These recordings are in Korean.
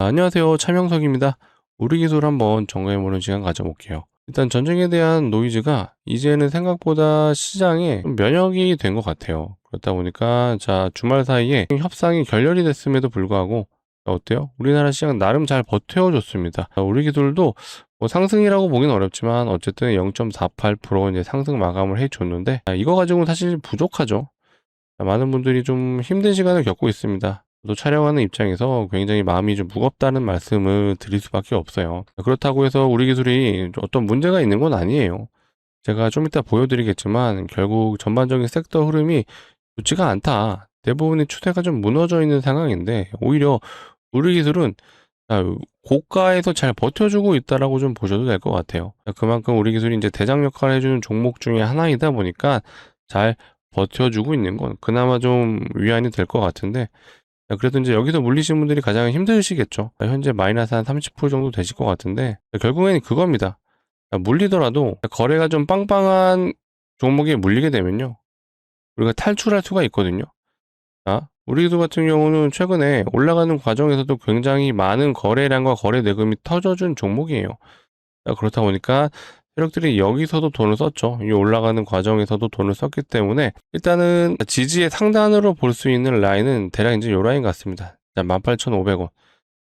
안녕하세요. 차명석입니다. 우리 기술 한번 점검해보는 시간 가져볼게요. 일단 전쟁에 대한 노이즈가 이제는 생각보다 시장에 좀 면역이 된 것 같아요. 그렇다 보니까 자 주말 사이에 협상이 결렬이 됐음에도 불구하고 어때요? 우리나라 시장 나름 잘 버텨줬습니다. 우리 기술도 뭐 상승이라고 보긴 어렵지만 어쨌든 0.48% 이제 상승 마감을 해줬는데 이거 가지고는 사실 부족하죠. 많은 분들이 좀 힘든 시간을 겪고 있습니다. 또 촬영하는 입장에서 굉장히 마음이 좀 무겁다는 말씀을 드릴 수밖에 없어요. 그렇다고 해서 우리 기술이 어떤 문제가 있는 건 아니에요. 제가 좀 이따 보여드리겠지만 결국 전반적인 섹터 흐름이 좋지가 않다. 대부분의 추세가 좀 무너져 있는 상황인데 오히려 우리 기술은 고가에서 잘 버텨주고 있다라고 좀 보셔도 될 것 같아요. 그만큼 우리 기술이 이제 대장 역할을 해주는 종목 중에 하나이다 보니까 잘 버텨주고 있는 건 그나마 좀 위안이 될 것 같은데 그래도 이제 여기서 물리신 분들이 가장 힘드시겠죠. 현재 마이너스 한 30% 정도 되실 것 같은데 결국에는 그겁니다. 물리더라도 거래가 좀 빵빵한 종목에 물리게 되면요. 우리가 탈출할 수가 있거든요. 우리 기술 같은 경우는 최근에 올라가는 과정에서도 굉장히 많은 거래량과 거래 대금이 터져준 종목이에요. 그렇다 보니까 세력들이 여기서도 돈을 썼죠. 이 올라가는 과정에서도 돈을 썼기 때문에 일단은 지지의 상단으로 볼 수 있는 라인은 대략 이제 요 라인 같습니다. 18,500원.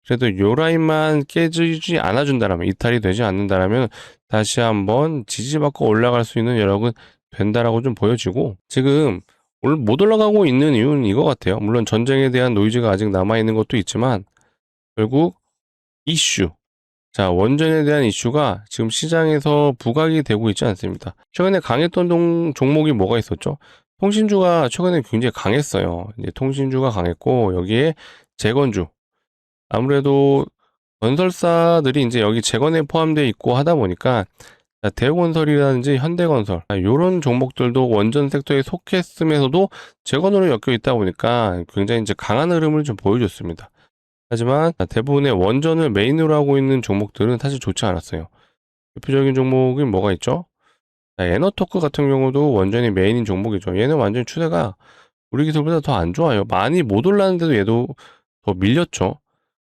그래도 요 라인만 깨지지 않아준다라면, 이탈이 되지 않는다라면 다시 한번 지지받고 올라갈 수 있는 여력은 된다라고 좀 보여지고, 지금 오늘 못 올라가고 있는 이유는 이거 같아요. 물론 전쟁에 대한 노이즈가 아직 남아있는 것도 있지만 결국 이슈, 자, 원전에 대한 이슈가 지금 시장에서 부각이 되고 있지 않습니다. 최근에 강했던 종목이 뭐가 있었죠? 통신주가 최근에 굉장히 강했어요. 이제 통신주가 강했고, 여기에 재건주. 아무래도 건설사들이 이제 여기 재건에 포함되어 있고 하다 보니까, 대우건설이라든지 현대건설, 이런 종목들도 원전 섹터에 속했음에서도 재건으로 엮여 있다 보니까 굉장히 이제 강한 흐름을 좀 보여줬습니다. 하지만 대부분의 원전을 메인으로 하고 있는 종목들은 사실 좋지 않았어요. 대표적인 종목이 뭐가 있죠? 에너토크 같은 경우도 원전이 메인인 종목이죠. 얘는 완전히 추세가 우리 기술보다 더 안 좋아요. 많이 못 올랐는데도 얘도 더 밀렸죠.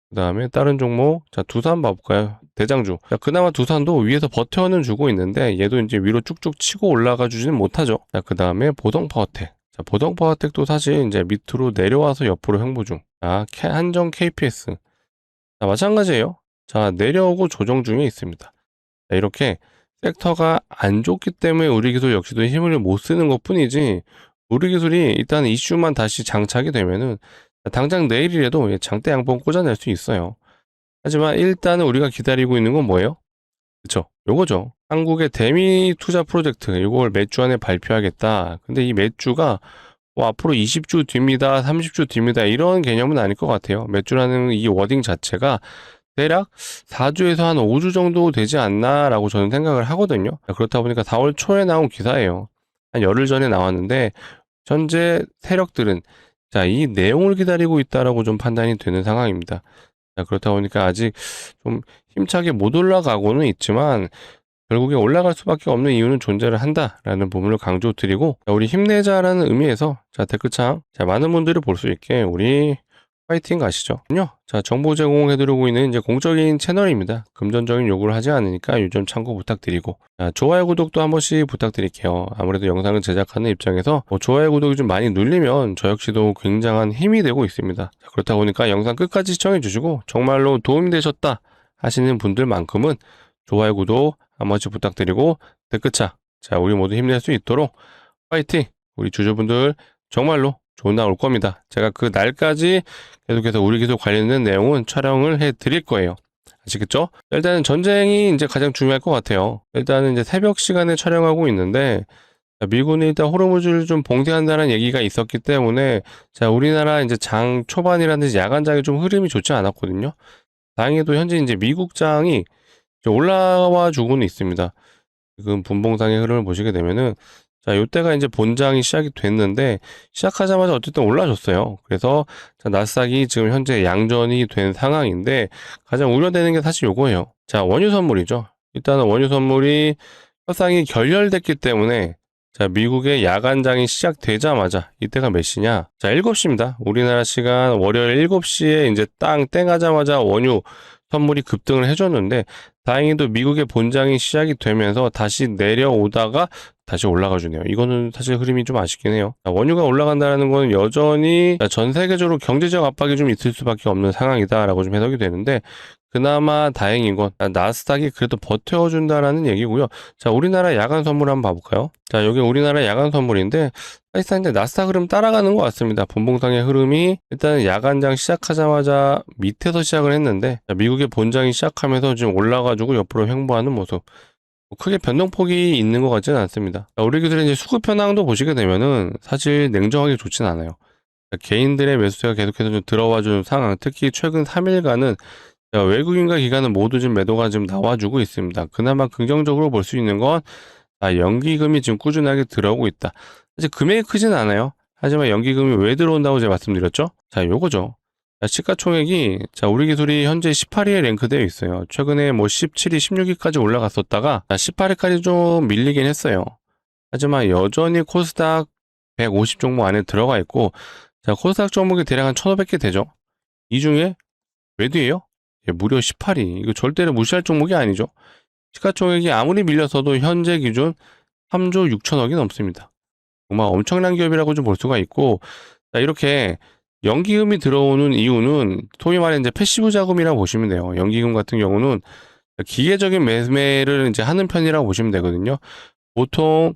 그 다음에 다른 종목, 자, 두산 봐볼까요? 대장주. 자, 그나마 두산도 위에서 버텨는 주고 있는데 얘도 이제 위로 쭉쭉 치고 올라가 주지는 못하죠. 자, 그 다음에 보성파워텍. 자, 보성파워텍도 사실 이제 밑으로 내려와서 옆으로 횡보 중. 자, 한정 KPS. 자, 마찬가지예요. 자, 내려오고 조정 중에 있습니다. 자, 이렇게 섹터가 안 좋기 때문에 우리 기술 역시도 힘을 못 쓰는 것 뿐이지, 우리 기술이 일단 이슈만 다시 장착이 되면은 당장 내일이라도 장대 양봉 꽂아낼 수 있어요. 하지만 일단은 우리가 기다리고 있는 건 뭐예요? 그쵸? 요거죠. 한국의 대미 투자 프로젝트, 이걸 몇 주 안에 발표하겠다. 근데 이 몇 주가 뭐 앞으로 20주 뒤입니다, 30주 뒤입니다, 이런 개념은 아닐 것 같아요. 몇 주라는 이 워딩 자체가 대략 4주에서 한 5주 정도 되지 않나라고 저는 생각을 하거든요. 그렇다 보니까 4월 초에 나온 기사예요. 한 열흘 전에 나왔는데 현재 세력들은 자, 이 내용을 기다리고 있다라고 좀 판단이 되는 상황입니다. 자, 그렇다 보니까 아직 좀 힘차게 못 올라가고는 있지만 결국에 올라갈 수밖에 없는 이유는 존재를 한다라는 부분을 강조드리고, 우리 힘내자라는 의미에서 자, 댓글창 자, 많은 분들이 볼 수 있게 우리 파이팅 가시죠. 자, 정보 제공해드리고 있는 이제 공적인 채널입니다. 금전적인 요구를 하지 않으니까 요점 참고 부탁드리고, 자, 좋아요 구독도 한 번씩 부탁드릴게요. 아무래도 영상을 제작하는 입장에서 좋아요 구독이 좀 많이 눌리면 저 역시도 굉장한 힘이 되고 있습니다. 자, 그렇다 보니까 영상 끝까지 시청해 주시고 정말로 도움이 되셨다 하시는 분들만큼은 좋아요 구독 한 번씩 부탁드리고, 댓글창 자, 우리 모두 힘낼 수 있도록 파이팅! 우리 주주분들 정말로 좋은 날 올 겁니다. 제가 그 날까지 계속해서 우리 기술 관련된 내용은 촬영을 해 드릴 거예요. 아시겠죠? 일단은 전쟁이 이제 가장 중요할 것 같아요. 일단은 이제 새벽 시간에 촬영하고 있는데, 미군이 일단 호르무즈를 좀 봉쇄한다는 얘기가 있었기 때문에, 자, 우리나라 이제 장 초반이라든지 야간장이 좀 흐름이 좋지 않았거든요. 다행히도 현재 이제 미국장이 올라와 주고는 있습니다. 지금 분봉상의 흐름을 보시게 되면은, 자, 요때가 이제 본장이 시작이 됐는데, 시작하자마자 어쨌든 올라줬어요. 그래서, 자, 나스닥이 지금 현재 양전이 된 상황인데, 가장 우려되는 게 사실 요거예요. 자, 원유 선물이죠. 일단은 원유 선물이 협상이 결렬됐기 때문에, 자, 미국의 야간장이 시작되자마자 이때가 몇 시냐? 자, 7시입니다. 우리나라 시간 월요일 7시에 이제 땡 하자마자 원유 선물이 급등을 해줬는데 다행히도 미국의 본장이 시작이 되면서 다시 내려오다가 다시 올라가 주네요. 이거는 사실 흐름이 좀 아쉽긴 해요. 자, 원유가 올라간다는 건 여전히 전 세계적으로 경제적 압박이 좀 있을 수밖에 없는 상황이다라고 좀 해석이 되는데 그나마 다행인 건 나스닥이 그래도 버텨준다라는 얘기고요. 자, 우리나라 야간 선물 한번 봐볼까요? 자, 여기 우리나라 야간 선물인데 사실상 이제 나스닥 흐름 따라가는 것 같습니다. 분봉상의 흐름이 일단 야간장 시작하자마자 밑에서 시작을 했는데 미국의 본장이 시작하면서 지금 올라가지고 옆으로 횡보하는 모습. 크게 변동폭이 있는 것 같지는 않습니다. 자, 우리 기술의 이제 수급 현황도 보시게 되면은 사실 냉정하게 좋진 않아요. 자, 개인들의 매수세가 계속해서 좀 들어와주는 상황, 특히 최근 3일간은 외국인과 기관은 모두 지금 매도가 지금 나와주고 있습니다. 그나마 긍정적으로 볼 수 있는 건 연기금이 지금 꾸준하게 들어오고 있다. 사실 금액이 크진 않아요. 하지만 연기금이 왜 들어온다고 제가 말씀드렸죠? 자, 요거죠. 자, 시가총액이 우리 기술이 현재 18위에 랭크되어 있어요. 최근에 뭐 17위, 16위까지 올라갔었다가 18위까지 좀 밀리긴 했어요. 하지만 여전히 코스닥 150 종목 안에 들어가 있고 자, 코스닥 종목이 대략 한 1,500개 되죠. 이 중에 몇 위예요? 무려 18위. 이거 절대로 무시할 종목이 아니죠. 시가총액이 아무리 밀려서도 현재 기준 3조 6천억이 넘습니다. 정말 엄청난 기업이라고 좀 볼 수가 있고, 자, 이렇게 연기금이 들어오는 이유는 소위 말해 이제 패시브 자금이라고 보시면 돼요. 연기금 같은 경우는 기계적인 매매를 이제 하는 편이라고 보시면 되거든요. 보통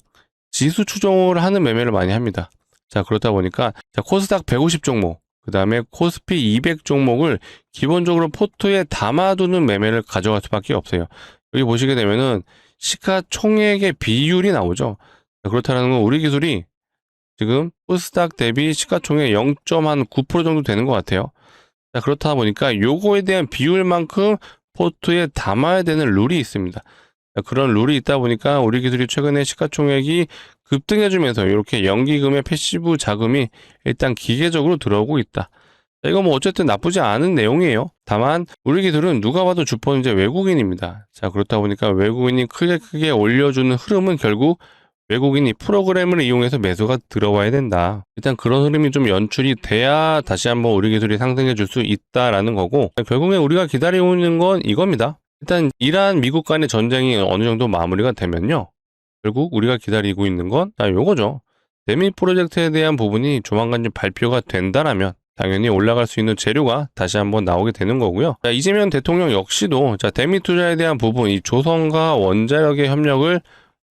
지수 추종을 하는 매매를 많이 합니다. 자, 그렇다 보니까 코스닥 150 종목, 그 다음에 코스피 200 종목을 기본적으로 포트에 담아두는 매매를 가져갈 수밖에 없어요. 여기 보시게 되면은 시가총액의 비율이 나오죠. 그렇다는 건 우리 기술이 지금 코스닥 대비 시가총액 0.9% 정도 되는 것 같아요. 자, 그렇다 보니까 요거에 대한 비율만큼 포트에 담아야 되는 룰이 있습니다. 자, 그런 룰이 있다 보니까 우리 기술이 최근에 시가총액이 급등해주면서 이렇게 연기금의 패시브 자금이 일단 기계적으로 들어오고 있다. 자, 이거 뭐 어쨌든 나쁘지 않은 내용이에요. 다만 우리 기술은 누가 봐도 주포는 이제 외국인입니다. 자, 그렇다 보니까 외국인이 크게 올려주는 흐름은 결국 외국인이 프로그램을 이용해서 매수가 들어와야 된다. 일단 그런 흐름이 좀 연출이 돼야 다시 한번 우리 기술이 상승해 줄 수 있다라는 거고 결국에 우리가 기다리고 있는 건 이겁니다. 일단 이란 미국 간의 전쟁이 어느 정도 마무리가 되면요. 결국 우리가 기다리고 있는 건 요거죠. 대미 프로젝트에 대한 부분이 조만간 좀 발표가 된다라면 당연히 올라갈 수 있는 재료가 다시 한번 나오게 되는 거고요. 자, 이재명 대통령 역시도 대미 투자에 대한 부분, 이 조선과 원자력의 협력을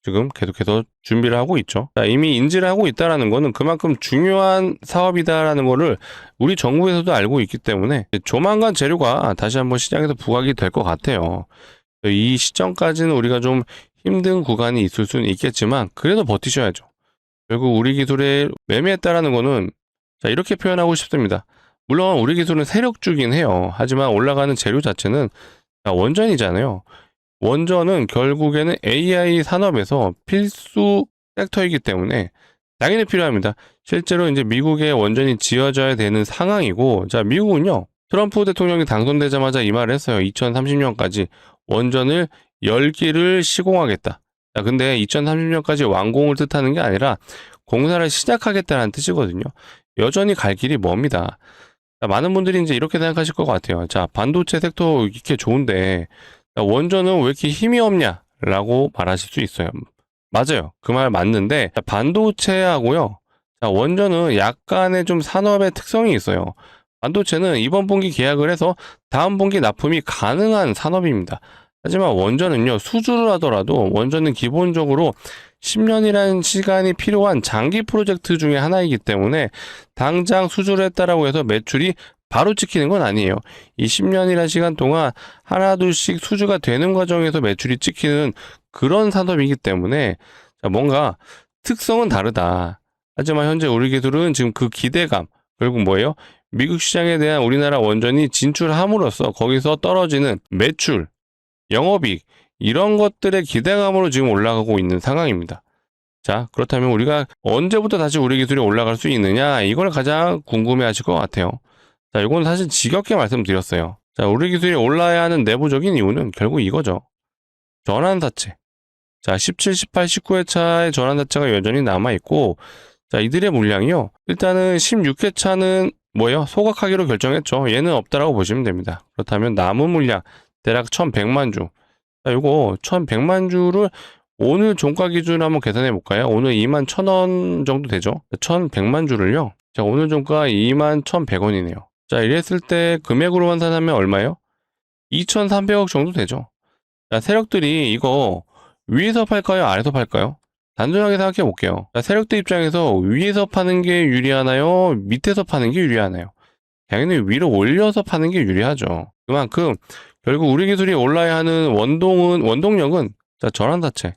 지금 계속해서 준비를 하고 있죠. 자, 이미 인지를 하고 있다라는 거는 그만큼 중요한 사업이다라는 거를 우리 정부에서도 알고 있기 때문에 조만간 재료가 다시 한번 시장에서 부각이 될 것 같아요. 이 시점까지는 우리가 좀 힘든 구간이 있을 수는 있겠지만 그래도 버티셔야죠. 결국 우리 기술에 매매했다라는 거는 이렇게 표현하고 싶습니다. 물론 우리 기술은 세력주긴 해요. 하지만 올라가는 재료 자체는 원전이잖아요. 원전은 결국에는 AI 산업에서 필수 섹터이기 때문에 당연히 필요합니다. 실제로 이제 미국의 원전이 지어져야 되는 상황이고, 자, 미국은요, 트럼프 대통령이 당선되자마자 이 말을 했어요. 2030년까지 원전을 10기를 시공하겠다. 자, 근데 2030년까지 완공을 뜻하는 게 아니라 공사를 시작하겠다는 뜻이거든요. 여전히 갈 길이 멉니다. 자, 많은 분들이 이제 이렇게 생각하실 것 같아요. 자, 반도체 섹터 이렇게 좋은데, 원전은 왜 이렇게 힘이 없냐라고 말하실 수 있어요. 맞아요. 그 말 맞는데 반도체하고요. 원전은 약간의 좀 산업의 특성이 있어요. 반도체는 이번 분기 계약을 해서 다음 분기 납품이 가능한 산업입니다. 하지만 원전은요. 수주를 하더라도 원전은 기본적으로 10년이라는 시간이 필요한 장기 프로젝트 중에 하나이기 때문에 당장 수주를 했다라고 해서 매출이 바로 찍히는 건 아니에요. 이 10년이라는 시간 동안 하나둘씩 수주가 되는 과정에서 매출이 찍히는 그런 산업이기 때문에 뭔가 특성은 다르다. 하지만 현재 우리 기술은 지금 그 기대감, 결국 뭐예요? 미국 시장에 대한 우리나라 원전이 진출함으로써 거기서 떨어지는 매출, 영업이익 이런 것들의 기대감으로 지금 올라가고 있는 상황입니다. 자, 그렇다면 우리가 언제부터 다시 우리 기술이 올라갈 수 있느냐? 이걸 가장 궁금해 하실 것 같아요. 자, 이건 사실 지겹게 말씀드렸어요. 자, 우리 기술이 올라야 하는 내부적인 이유는 결국 이거죠. 전환사채. 자, 17, 18, 19회차의 전환사채가 여전히 남아있고, 자, 이들의 물량이요. 일단은 16회차는 뭐예요? 소각하기로 결정했죠. 얘는 없다라고 보시면 됩니다. 그렇다면 남은 물량, 대략 1100만 주. 자, 요거 1100만 주를 오늘 종가 기준으로 한번 계산해 볼까요? 오늘 21,000원 정도 되죠? 1100만 주를요. 자, 오늘 종가 21,100원이네요. 자, 이랬을 때 금액으로 환산하면 얼마예요? 2,300억 정도 되죠. 자, 세력들이 이거 위에서 팔까요? 아래서 팔까요? 단순하게 생각해 볼게요. 자, 세력들 입장에서 위에서 파는 게 유리하나요? 밑에서 파는 게 유리하나요? 당연히 위로 올려서 파는 게 유리하죠. 그만큼 결국 우리 기술이 올라야 하는 원동력은 자, 전환사채.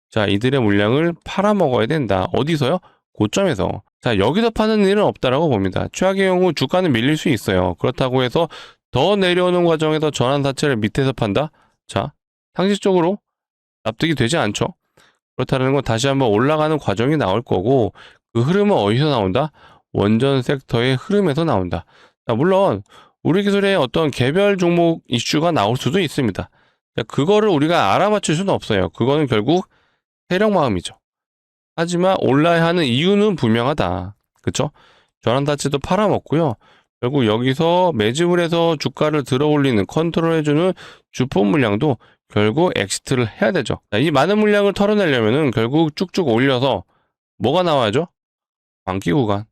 자, 이들의 물량을 팔아먹어야 된다. 어디서요? 고점에서. 자, 여기서 파는 일은 없다라고 봅니다. 최악의 경우 주가는 밀릴 수 있어요. 그렇다고 해서 더 내려오는 과정에서 전환사채를 밑에서 판다? 자, 상식적으로 납득이 되지 않죠. 그렇다는 건 다시 한번 올라가는 과정이 나올 거고, 그 흐름은 어디서 나온다? 원전 섹터의 흐름에서 나온다. 자, 물론 우리 기술의 어떤 개별 종목 이슈가 나올 수도 있습니다. 자, 그거를 우리가 알아맞힐 수는 없어요. 그거는 결국 세력 마음이죠. 하지만 올라야 하는 이유는 분명하다. 그쵸? 전환사채도 팔아먹고요. 결국 여기서 매집을 해서 주가를 들어올리는 컨트롤해주는 주품 물량도 결국 엑시트를 해야 되죠. 자, 이 많은 물량을 털어내려면은 결국 쭉쭉 올려서 뭐가 나와야죠? 광기 구간.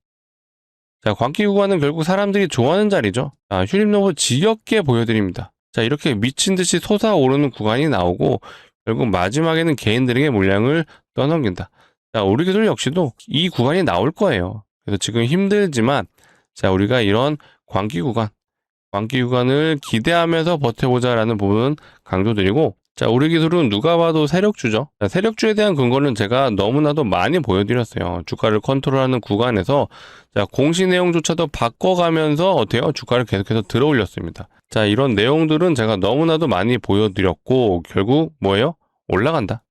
자, 광기 구간은 결국 사람들이 좋아하는 자리죠. 자, 휴림노브 지겹게 보여드립니다. 자, 이렇게 미친 듯이 솟아오르는 구간이 나오고 결국 마지막에는 개인들에게 물량을 떠넘긴다. 자, 우리 기술 역시도 이 구간이 나올 거예요. 그래서 지금 힘들지만 자, 우리가 이런 광기 구간을 기대하면서 버텨보자라는 부분은 강조드리고, 자, 우리 기술은 누가 봐도 세력주죠. 자, 세력주에 대한 근거는 제가 너무나도 많이 보여드렸어요. 주가를 컨트롤하는 구간에서 자, 공시 내용조차도 바꿔가면서 어때요? 주가를 계속해서 들어올렸습니다. 자, 이런 내용들은 제가 너무나도 많이 보여드렸고 결국 뭐예요? 올라간다.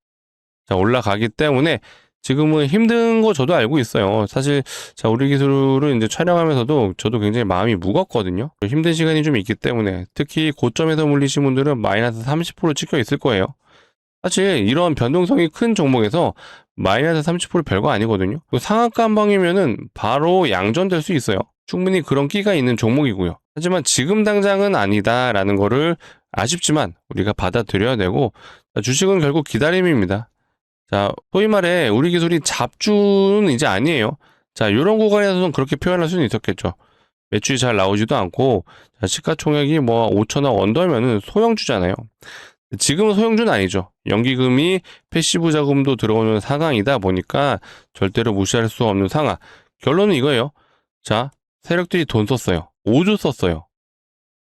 자, 올라가기 때문에 지금은 힘든 거 저도 알고 있어요. 사실 자, 우리 기술을 이제 촬영하면서도 저도 굉장히 마음이 무겁거든요. 힘든 시간이 좀 있기 때문에 특히 고점에서 물리신 분들은 마이너스 30% 찍혀 있을 거예요. 사실 이런 변동성이 큰 종목에서 마이너스 30% 별거 아니거든요. 상한가 한 방이면은 바로 양전될 수 있어요. 충분히 그런 끼가 있는 종목이고요. 하지만 지금 당장은 아니다라는 거를 아쉽지만 우리가 받아들여야 되고, 주식은 결국 기다림입니다. 자, 소위 말해 우리 기술이 잡주는 이제 아니에요. 자, 이런 구간에서는 그렇게 표현할 수는 있었겠죠. 매출이 잘 나오지도 않고, 자, 시가총액이 뭐 5천억 언더면은 소형주잖아요. 지금은 소형주는 아니죠. 연기금이 패시브 자금도 들어오는 상황이다 보니까 절대로 무시할 수 없는 상황. 결론은 이거예요. 자, 세력들이 돈 썼어요. 5조 썼어요.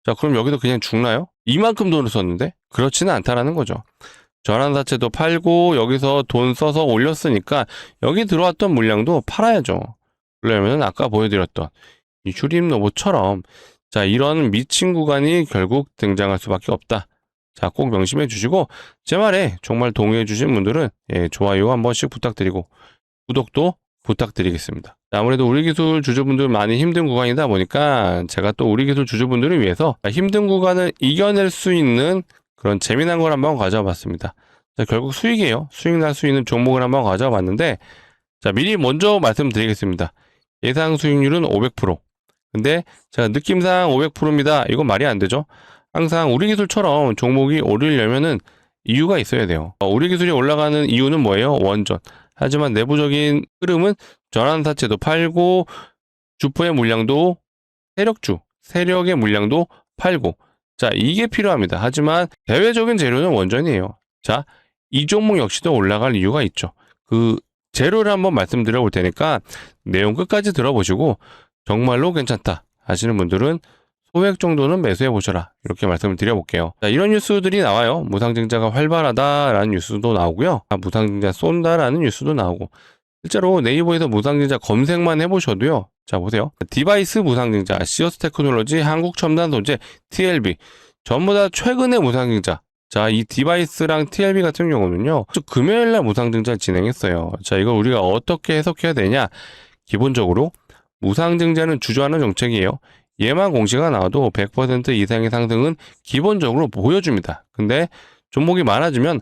자, 그럼 여기서 그냥 죽나요? 이만큼 돈을 썼는데? 그렇지는 않다라는 거죠. 전환사채도 팔고 여기서 돈 써서 올렸으니까 여기 들어왔던 물량도 팔아야죠. 그러려면 아까 보여드렸던 이 휴림로봇처럼 자, 이런 미친 구간이 결국 등장할 수밖에 없다. 자, 꼭 명심해 주시고 제 말에 정말 동의해 주신 분들은 좋아요 한 번씩 부탁드리고 구독도 부탁드리겠습니다. 아무래도 우리 기술 주주분들 많이 힘든 구간이다 보니까 제가 또 우리 기술 주주분들을 위해서 힘든 구간을 이겨낼 수 있는 그런 재미난 걸 한번 가져와 봤습니다. 자, 결국 수익이에요. 수익 날 수 있는 종목을 한번 가져와 봤는데, 자, 미리 먼저 말씀드리겠습니다. 예상 수익률은 500%. 근데 제가 느낌상 500%입니다. 이건 말이 안 되죠. 항상 우리 기술처럼 종목이 오르려면은 이유가 있어야 돼요. 우리 기술이 올라가는 이유는 뭐예요? 원전. 하지만 내부적인 흐름은 전환사채도 팔고, 주포의 물량도 세력의 물량도 팔고, 자, 이게 필요합니다. 하지만 대외적인 재료는 원전이에요. 자, 이 종목 역시도 올라갈 이유가 있죠. 그 재료를 한번 말씀드려 볼 테니까 내용 끝까지 들어보시고 정말로 괜찮다 하시는 분들은 소액 정도는 매수해 보셔라. 이렇게 말씀을 드려볼게요. 자, 이런 뉴스들이 나와요. 무상증자가 활발하다라는 뉴스도 나오고요. 무상증자 쏜다라는 뉴스도 나오고, 실제로 네이버에서 무상증자 검색만 해보셔도요. 자, 보세요. 디바이스 무상증자, 시어스 테크놀로지, 한국첨단소재, TLB 전부 다 최근의 무상증자. 자, 이 디바이스랑 TLB 같은 경우는요, 금요일날 무상증자를 진행했어요. 자, 이걸 우리가 어떻게 해석해야 되냐? 기본적으로 무상증자는 주저하는 정책이에요. 얘만 공시가 나와도 100% 이상의 상승은 기본적으로 보여줍니다. 근데 종목이 많아지면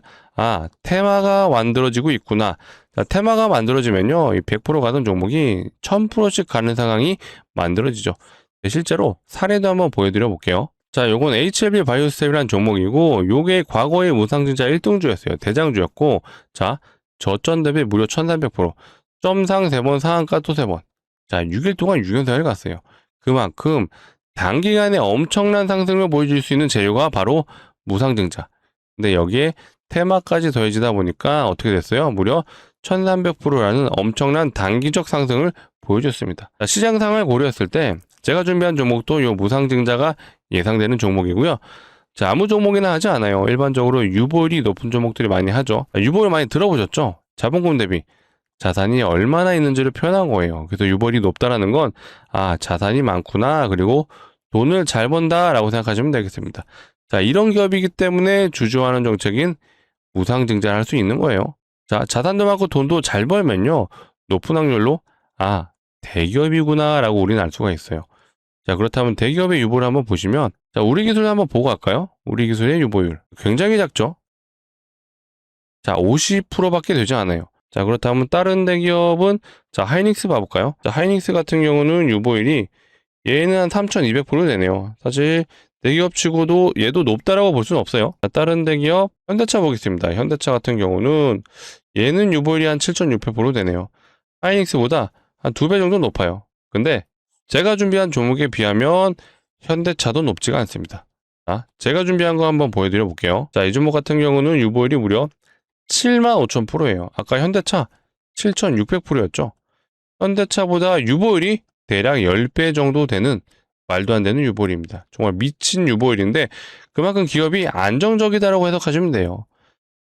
테마가 만들어지고 있구나. 자, 테마가 만들어지면요, 이 100% 가던 종목이 1000%씩 가는 상황이 만들어지죠. 네, 실제로 사례도 한번 보여드려 볼게요. 자, 요건 HLB 바이오스텝이라는 종목이고, 요게 과거의 무상증자 1등주였어요. 대장주였고, 자, 저점 대비 무려 1300%. 점상 3번, 상한가 또 3번. 자, 6일 동안 6연상을 갔어요. 그만큼 단기간에 엄청난 상승을 보여줄 수 있는 재료가 바로 무상증자. 근데 여기에 테마까지 더해지다 보니까 어떻게 됐어요? 무려 1300%라는 엄청난 단기적 상승을 보여줬습니다. 자, 시장 상황을 고려했을 때 제가 준비한 종목도 요 무상증자가 예상되는 종목이고요. 자, 아무 종목이나 하지 않아요. 일반적으로 유보율이 높은 종목들이 많이 하죠. 유보율 많이 들어보셨죠? 자본금 대비 자산이 얼마나 있는지를 표현한 거예요. 그래서 유보율이 높다라는 건 자산이 많구나, 그리고 돈을 잘 번다라고 생각하시면 되겠습니다. 자, 이런 기업이기 때문에 주주하는 정책인 무상증자를 할 수 있는 거예요. 자, 자산도 많고 돈도 잘 벌면요, 높은 확률로 대기업이구나 라고 우리는 알 수가 있어요. 자, 그렇다면 대기업의 유보를 한번 보시면, 자, 우리기술 한번 보고 갈까요? 우리기술의 유보율 굉장히 작죠. 자, 50%밖에 되지 않아요. 자, 그렇다면 다른 대기업은, 자, 하이닉스 봐볼까요? 자, 하이닉스 같은 경우는 유보율이 얘는 한 3200% 되네요. 사실 대기업 치고도 얘도 높다라고 볼 수는 없어요. 자, 다른 대기업 현대차 보겠습니다. 현대차 같은 경우는 얘는 유보율이 한 7600% 되네요. 하이닉스보다 한 2배 정도 높아요. 근데 제가 준비한 종목에 비하면 현대차도 높지가 않습니다. 자, 제가 준비한 거 한번 보여드려 볼게요. 자, 이 종목 같은 경우는 유보율이 무려 75,000%예요. 아까 현대차 7600%였죠. 현대차보다 유보율이 대략 10배 정도 되는 말도 안 되는 유보율입니다. 정말 미친 유보율인데 그만큼 기업이 안정적이다라고 해석하시면 돼요.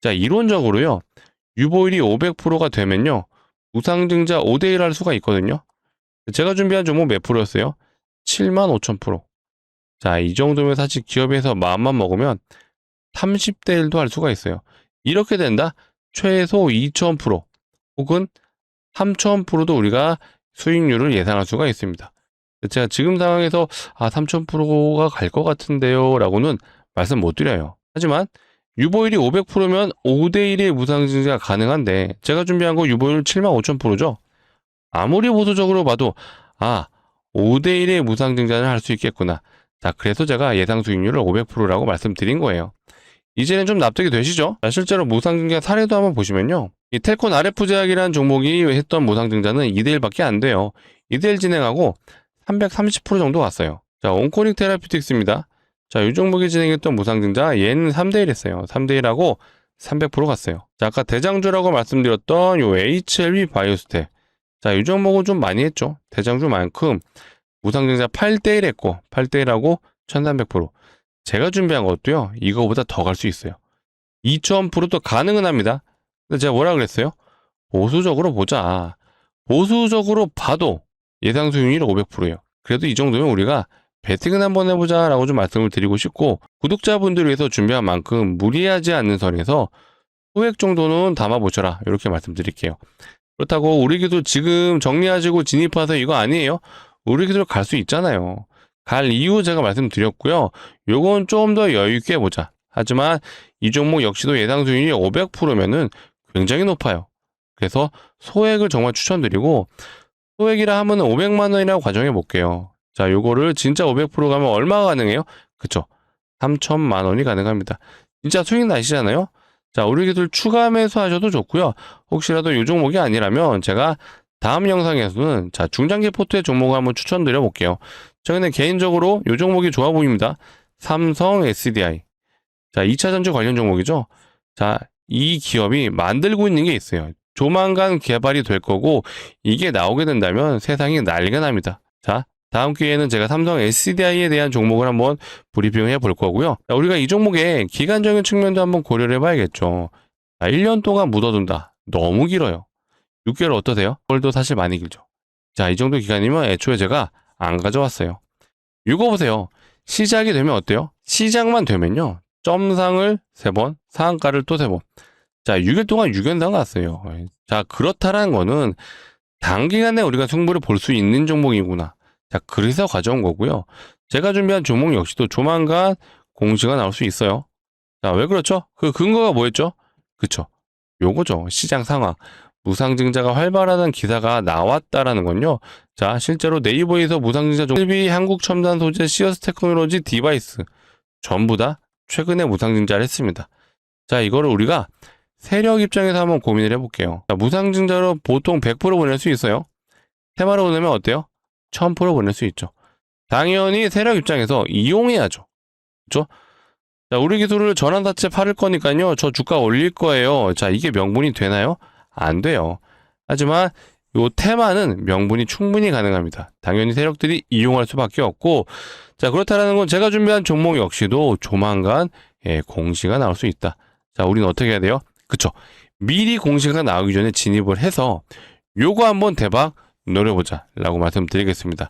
자, 이론적으로요, 유보율이 500%가 되면요, 무상증자 5대1 할 수가 있거든요. 제가 준비한 종목 몇 프로였어요? 75,000%. 자, 이 정도면 사실 기업에서 마음만 먹으면 30대1도 할 수가 있어요. 이렇게 된다? 최소 2000% 혹은 3000%도 우리가 수익률을 예상할 수가 있습니다. 제가 지금 상황에서 3000%가 갈 것 같은데요 라고는 말씀 못 드려요. 하지만 유보율이 500%면 5대1의 무상증자가 가능한데 제가 준비한 거 유보율 75,000%죠. 아무리 보수적으로 봐도 5대1의 무상증자를 할 수 있겠구나. 자, 그래서 제가 예상 수익률을 500%라고 말씀드린 거예요. 이제는 좀 납득이 되시죠? 자, 실제로 무상증자 사례도 한번 보시면요, 이 텔콘 RF제약이라는 종목이 했던 무상증자는 2대1밖에 안 돼요. 2대1 진행하고 330% 정도 왔어요. 자, 온코닉 테라피틱스입니다. 자, 이 종목이 진행했던 무상증자, 얘는 3대1 했어요. 3대1하고 300% 갔어요. 자, 아까 대장주라고 말씀드렸던 요 HLB 바이오스텝. 자, 이 종목은 좀 많이 했죠. 대장주만큼 무상증자 8대1 했고, 8대1하고 1300%. 제가 준비한 것도요, 이거보다 더 갈 수 있어요. 2000%도 가능은 합니다. 근데 제가 뭐라 그랬어요? 보수적으로 보자. 보수적으로 봐도 예상 수익률이 500%예요. 그래도 이 정도면 우리가 베팅은 한번 해보자 라고 좀 말씀을 드리고 싶고, 구독자분들을 위해서 준비한 만큼 무리하지 않는 선에서 소액 정도는 담아보셔라, 이렇게 말씀드릴게요. 그렇다고 우리 기술 지금 정리하시고 진입해서 이거 아니에요? 우리 기술 갈 수 있잖아요. 갈 이유 제가 말씀드렸고요. 요건 좀 더 여유있게 보자. 하지만 이 종목 역시도 예상 수익률이 500%면은 굉장히 높아요. 그래서 소액을 정말 추천드리고, 소액이라 하면 500만 원이라고 가정해 볼게요. 자, 요거를 진짜 500% 가면 얼마가 가능해요? 그쵸? 3천만 원이 가능합니다. 진짜 수익 나시잖아요? 자, 우리 기술 추가 매수하셔도 좋고요. 혹시라도 요 종목이 아니라면 제가 다음 영상에서는 중장기 포트의 종목을 한번 추천드려 볼게요. 저는 개인적으로 요 종목이 좋아 보입니다. 삼성 SDI. 자, 2차 전지 관련 종목이죠. 자, 이 기업이 만들고 있는 게 있어요. 조만간 개발이 될 거고, 이게 나오게 된다면 세상이 난리가 납니다. 자, 다음 기회에는 제가 삼성 SDI에 대한 종목을 한번 브리핑을 해볼 거고요. 자, 우리가 이 종목의 기간적인 측면도 한번 고려를 해봐야겠죠. 자, 1년 동안 묻어둔다. 너무 길어요. 6개월 어떠세요? 그걸도 사실 많이 길죠. 자, 이 정도 기간이면 애초에 제가 안 가져왔어요. 이거 보세요. 시작이 되면 어때요? 시작만 되면요, 점상을 3번, 상한가를 또 3번. 자, 6일 동안 6연상 갔어요. 자, 그렇다라는 거는 단기간에 우리가 승부를 볼 수 있는 종목이구나. 자, 그래서 가져온 거고요. 제가 준비한 종목 역시도 조만간 공시가 나올 수 있어요. 자, 왜 그렇죠? 그 근거가 뭐였죠? 그쵸. 요거죠. 시장 상황. 무상증자가 활발하다는 기사가 나왔다라는 건요. 자, 실제로 네이버에서 무상증자 실비 한국첨단 소재 시어스 테크놀로지 디바이스 전부 다 최근에 무상증자를 했습니다. 자, 이거를 우리가 세력 입장에서 한번 고민을 해볼게요. 자, 무상증자로 보통 100% 보낼 수 있어요. 테마로 보내면 어때요? 1000% 보낼 수 있죠. 당연히 세력 입장에서 이용해야죠. 그렇죠? 자, 우리 기술을 전환사채 팔을 거니까요. 저 주가 올릴 거예요. 자, 이게 명분이 되나요? 안 돼요. 하지만 요 테마는 명분이 충분히 가능합니다. 당연히 세력들이 이용할 수밖에 없고, 자, 그렇다라는 건 제가 준비한 종목 역시도 조만간 공시가 나올 수 있다. 자, 우리는 어떻게 해야 돼요? 그쵸? 미리 공시가 나오기 전에 진입을 해서 요거 한번 대박 노려보자 라고 말씀드리겠습니다.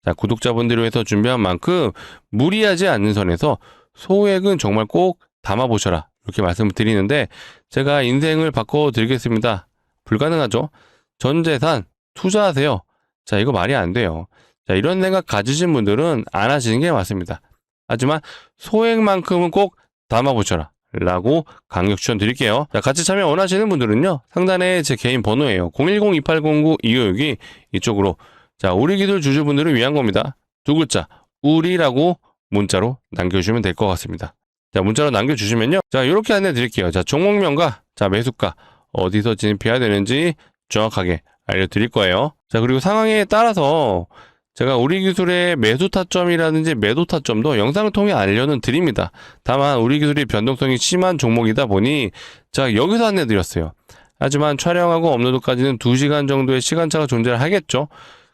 자, 구독자분들을 위해서 준비한 만큼 무리하지 않는 선에서 소액은 정말 꼭 담아보셔라 이렇게 말씀을 드리는데, 제가 인생을 바꿔드리겠습니다. 불가능하죠? 전 재산 투자하세요. 자, 이거 말이 안 돼요. 자, 이런 생각 가지신 분들은 안 하시는 게 맞습니다. 하지만 소액만큼은 꼭 담아보셔라 라고 강력 추천드릴게요. 자, 같이 참여 원하시는 분들은요, 상단에 제 개인 번호예요. 010-2809-2562 이쪽으로. 자, 우리 기술 주주분들을 위한 겁니다. 두 글자 우리라고 문자로 남겨주시면 될 것 같습니다. 자, 문자로 남겨주시면요, 자, 이렇게 안내 드릴게요. 자, 종목명과, 자, 매수가, 어디서 진입해야 되는지 정확하게 알려드릴 거예요. 자, 그리고 상황에 따라서 제가 우리 기술의 매수 타점이라든지 매도 타점도 영상을 통해 알려는 드립니다. 다만 우리 기술이 변동성이 심한 종목이다 보니 제가 여기서 안내 드렸어요. 하지만 촬영하고 업로드까지는 2시간 정도의 시간차가 존재를 하겠죠.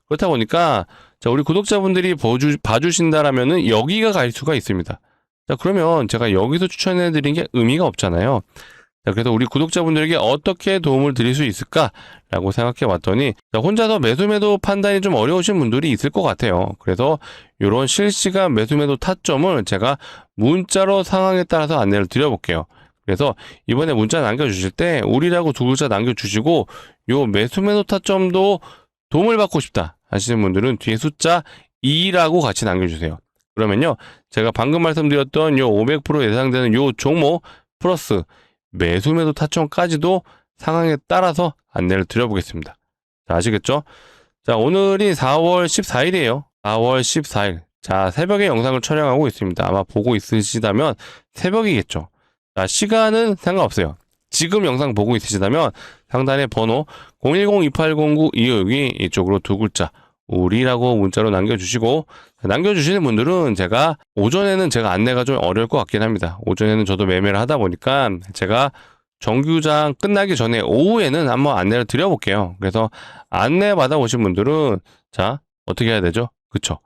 그렇다 보니까 자, 우리 구독자분들이 봐주신다라면은 여기가 갈 수가 있습니다. 자, 그러면 제가 여기서 추천해드린 게 의미가 없잖아요. 자, 그래서 우리 구독자분들에게 어떻게 도움을 드릴 수 있을까라고 생각해 봤더니, 자, 혼자서 매수매도 판단이 좀 어려우신 분들이 있을 것 같아요. 그래서 이런 실시간 매수매도 타점을 제가 문자로 상황에 따라서 안내를 드려볼게요. 그래서 이번에 문자 남겨주실 때 우리라고 두 글자 남겨주시고, 요 매수매도 타점도 도움을 받고 싶다 하시는 분들은 뒤에 숫자 2라고 같이 남겨주세요. 그러면요, 제가 방금 말씀드렸던 요 500% 예상되는 요 종목 플러스 매수매도 타점까지도 상황에 따라서 안내를 드려보겠습니다. 자, 아시겠죠? 자, 오늘이 4월 14일이에요. 4월 14일. 자, 새벽에 영상을 촬영하고 있습니다. 아마 보고 있으시다면 새벽이겠죠. 자, 시간은 상관없어요. 지금 영상 보고 있으시다면 상단에 번호 010-2809-2562 이쪽으로 두 글자 우리라고 문자로 남겨주시고, 남겨주시는 분들은 제가 오전에는 제가 안내가 좀 어려울 것 같긴 합니다. 오전에는 저도 매매를 하다 보니까 제가 정규장 끝나기 전에 오후에는 한번 안내를 드려볼게요. 그래서 안내 받아오신 분들은 자, 어떻게 해야 되죠? 그쵸?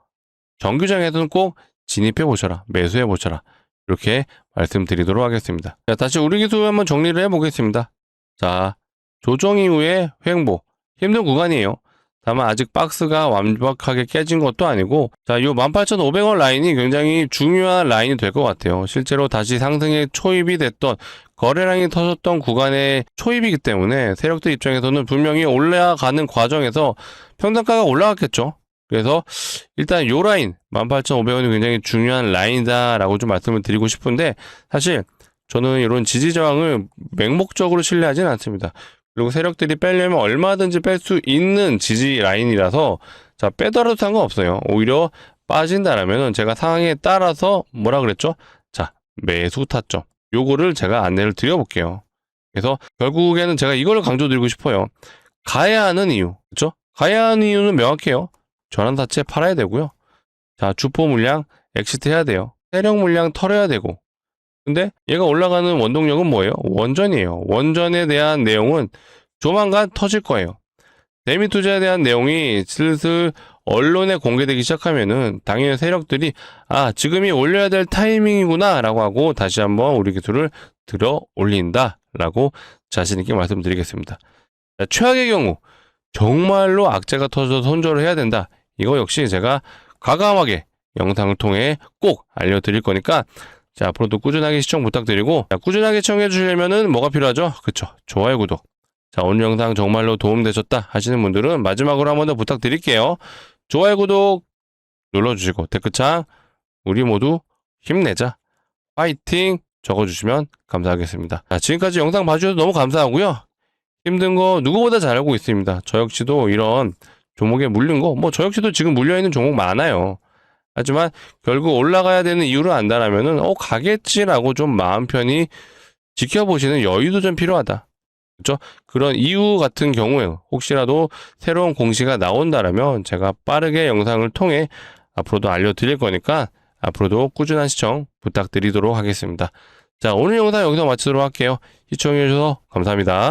정규장에서는 꼭 진입해 보셔라, 매수해 보셔라, 이렇게 말씀드리도록 하겠습니다. 자, 다시 우리 기술 한번 정리를 해보겠습니다. 자, 조정 이후에 횡보, 힘든 구간이에요. 다만 아직 박스가 완벽하게 깨진 것도 아니고, 자, 요 18,500원 라인이 굉장히 중요한 라인이 될 것 같아요. 실제로 다시 상승에 초입이 됐던, 거래량이 터졌던 구간의 초입이기 때문에 세력들 입장에서는 분명히 올라가는 과정에서 평단가가 올라갔겠죠. 그래서 일단 요 라인 18,500원이 굉장히 중요한 라인이다라고 좀 말씀을 드리고 싶은데, 사실 저는 이런 지지 저항을 맹목적으로 신뢰하지는 않습니다. 그리고 세력들이 빼려면 얼마든지 뺄 수 있는 지지 라인이라서, 자, 빼더라도 상관없어요. 오히려 빠진다라면은 제가 상황에 따라서 뭐라 그랬죠? 자, 매수 타점, 요거를 제가 안내를 드려볼게요. 그래서 결국에는 제가 이걸 강조드리고 싶어요. 가야 하는 이유, 그렇죠? 가야 하는 이유는 명확해요. 전환사채 팔아야 되고요. 자, 주포 물량 엑시트 해야 돼요. 세력 물량 털어야 되고. 근데 얘가 올라가는 원동력은 뭐예요? 원전이에요. 원전에 대한 내용은 조만간 터질 거예요. 대미 투자에 대한 내용이 슬슬 언론에 공개되기 시작하면은 당연히 세력들이 아, 지금이 올려야 될 타이밍이구나 라고 하고 다시 한번 우리 기술을 들어 올린다 라고 자신있게 말씀드리겠습니다. 자, 최악의 경우 정말로 악재가 터져서 손절을 해야 된다. 이거 역시 제가 과감하게 영상을 통해 꼭 알려드릴 거니까, 자, 앞으로도 꾸준하게 시청 부탁드리고, 자, 꾸준하게 시청해 주시려면은 뭐가 필요하죠? 그쵸? 좋아요, 구독. 자, 오늘 영상 정말로 도움되셨다 하시는 분들은 마지막으로 한 번 더 부탁드릴게요. 좋아요, 구독 눌러주시고 댓글창 우리 모두 힘내자. 파이팅! 적어주시면 감사하겠습니다. 자, 지금까지 영상 봐주셔서 너무 감사하고요. 힘든 거 누구보다 잘 알고 있습니다. 저 역시도 이런 종목에 물린 거, 뭐 저 역시도 지금 물려있는 종목 많아요. 하지만 결국 올라가야 되는 이유를 안다라면은 가겠지라고 좀 마음 편히 지켜보시는 여유도 좀 필요하다. 그렇죠? 그런 이유 같은 경우에 혹시라도 새로운 공시가 나온다라면 제가 빠르게 영상을 통해 앞으로도 알려드릴 거니까 앞으로도 꾸준한 시청 부탁드리도록 하겠습니다. 자, 오늘 영상 여기서 마치도록 할게요. 시청해주셔서 감사합니다.